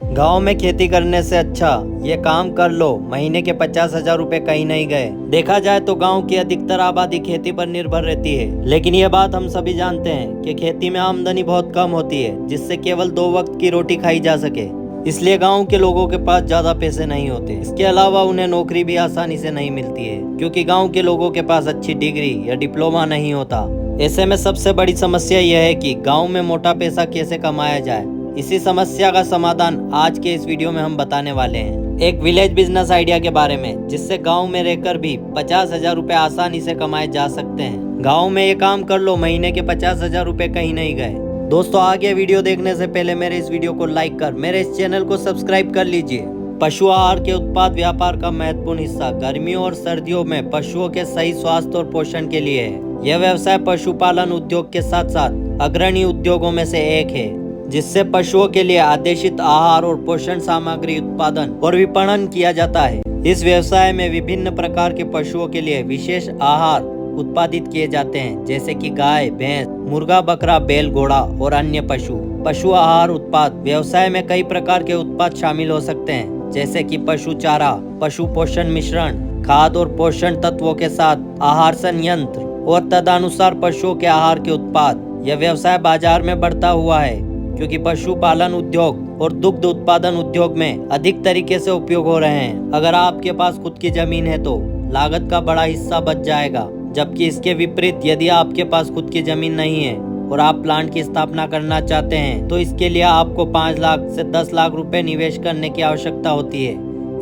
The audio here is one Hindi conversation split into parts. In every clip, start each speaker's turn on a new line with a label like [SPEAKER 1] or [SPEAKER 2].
[SPEAKER 1] गांव में खेती करने से अच्छा ये काम कर लो, महीने के 50,000 रुपए कहीं नहीं गए। देखा जाए तो गांव की अधिकतर आबादी खेती पर निर्भर रहती है, लेकिन ये बात हम सभी जानते हैं कि खेती में आमदनी बहुत कम होती है, जिससे केवल 2 वक्त की रोटी खाई जा सके। इसलिए गांव के लोगों के पास ज्यादा पैसे नहीं होते। इसके अलावा उन्हें नौकरी भी आसानी से नहीं मिलती है, क्योंकि गांव के लोगों के पास अच्छी डिग्री या डिप्लोमा नहीं होता। ऐसे में सबसे बड़ी समस्या यह है कि गांव में मोटा पैसा कैसे कमाया जाए। इसी समस्या का समाधान आज के इस वीडियो में हम बताने वाले हैं, एक विलेज बिजनेस आइडिया के बारे में, जिससे गांव में रहकर भी 50,000 रुपए आसानी से कमाए जा सकते हैं। गांव में ये काम कर लो, महीने के 50,000 रुपए कहीं नहीं गए। दोस्तों, आगे वीडियो देखने से पहले मेरे इस वीडियो को लाइक कर मेरे इस चैनल को सब्सक्राइब कर लीजिए। पशु आहार के उत्पाद व्यापार का महत्वपूर्ण हिस्सा गर्मियों और सर्दियों में पशुओं के सही स्वास्थ्य और पोषण के लिए है। यह व्यवसाय पशुपालन उद्योग के साथ साथ अग्रणी उद्योगों में से एक है, जिससे पशुओं के लिए आदेशित आहार और पोषण सामग्री उत्पादन और विपणन किया जाता है। इस व्यवसाय में विभिन्न प्रकार के पशुओं के लिए विशेष आहार उत्पादित किए जाते हैं, जैसे कि गाय, भैंस, मुर्गा, बकरा, बैल, घोड़ा और अन्य पशु आहार उत्पाद व्यवसाय में कई प्रकार के उत्पाद शामिल हो सकते हैं, जैसे कि पशु चारा, पशु पोषण मिश्रण, खाद और पोषण तत्वों के साथ आहार संयंत्र और तदनुसार पशुओं के आहार के उत्पाद। यह व्यवसाय बाजार में बढ़ता हुआ है, क्योंकि पशुपालन उद्योग और दुग्ध उत्पादन उद्योग में अधिक तरीके से उपयोग हो रहे हैं। अगर आपके पास खुद की जमीन है तो लागत का बड़ा हिस्सा बच जाएगा, जबकि इसके विपरीत यदि आपके पास खुद की जमीन नहीं है और आप प्लांट की स्थापना करना चाहते हैं, तो इसके लिए आपको 5 लाख से 10 लाख रुपए निवेश करने की आवश्यकता होती है।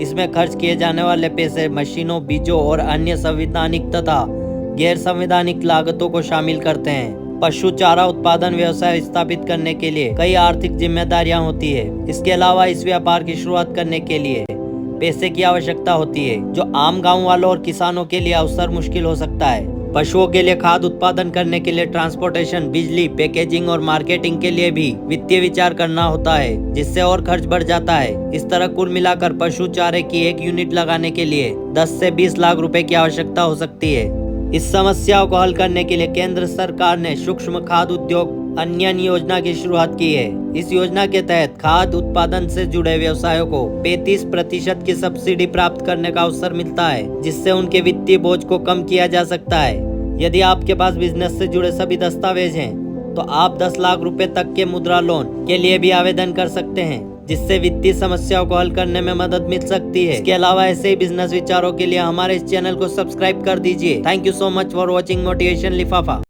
[SPEAKER 1] इसमें खर्च किए जाने वाले पैसे मशीनों, बीजों और अन्य संवैधानिक तथा गैर संवैधानिक लागतों को शामिल करते हैं। पशु चारा उत्पादन व्यवसाय स्थापित करने के लिए कई आर्थिक जिम्मेदारियां होती है। इसके अलावा इस व्यापार की शुरुआत करने के लिए पैसे की आवश्यकता होती है, जो आम गांव वालों और किसानों के लिए अवसर मुश्किल हो सकता है। पशुओं के लिए खाद उत्पादन करने के लिए ट्रांसपोर्टेशन, बिजली, पैकेजिंग और मार्केटिंग के लिए भी वित्तीय विचार करना होता है, जिससे और खर्च बढ़ जाता है। इस तरह कुल मिलाकर पशु चारे की एक यूनिट लगाने के लिए 10 से 20 लाख रुपए की आवश्यकता हो सकती है। इस समस्याओं को हल करने के लिए केंद्र सरकार ने सूक्ष्म खाद उद्योग अन्यन योजना की शुरुआत की है। इस योजना के तहत खाद उत्पादन से जुड़े व्यवसायों को 35% की सब्सिडी प्राप्त करने का अवसर मिलता है, जिससे उनके वित्तीय बोझ को कम किया जा सकता है। यदि आपके पास बिजनेस से जुड़े सभी दस्तावेज हैं, तो आप 10 लाख रुपए तक के मुद्रा लोन के लिए भी आवेदन कर सकते हैं, जिससे वित्तीय समस्याओं को हल करने में मदद मिल सकती है। इसके अलावा ऐसे ही बिजनेस विचारों के लिए हमारे इस चैनल को सब्सक्राइब कर दीजिए। Thank you so much for watching motivation लिफाफा।